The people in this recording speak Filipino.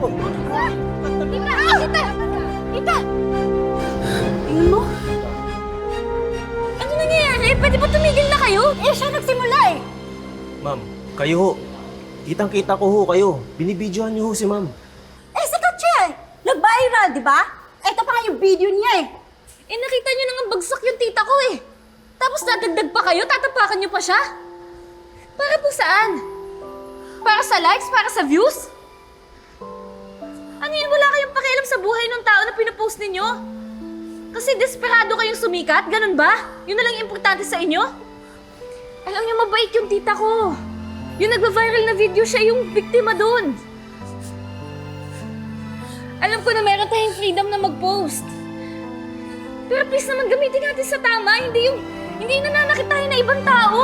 Tita! Tita! Tita! Tingnan mo. Ano nangyayari? Pwede ba tumigil na kayo? Eh, siya nagsimula eh. Ma'am, kayo ho. Kitang-kita ko ho kayo. Binibidyohan niyo ho si ma'am. Eh, sikat siya eh. Nag-viral, di ba? Ito pa nga yung video niya eh. Eh, nakita niyo na nga bagsak yung tita ko eh. Tapos dadagdag pa kayo? Tatapakan niyo pa siya? Para po saan? Para sa likes? Para sa views? Ano yun? Wala kayong pakialam sa buhay ng tao na pinapost ninyo? Kasi desperado kayong sumikat? Ganun ba? Yun na lang yung importante sa inyo? Alam niyo, mabait yung tita ko. Yung nagva-viral na video, siya yung biktima doon. Alam ko na meron tayong freedom na mag-post. Pero please naman gamitin natin sa tama, hindi yung nananakit tayo na ibang tao.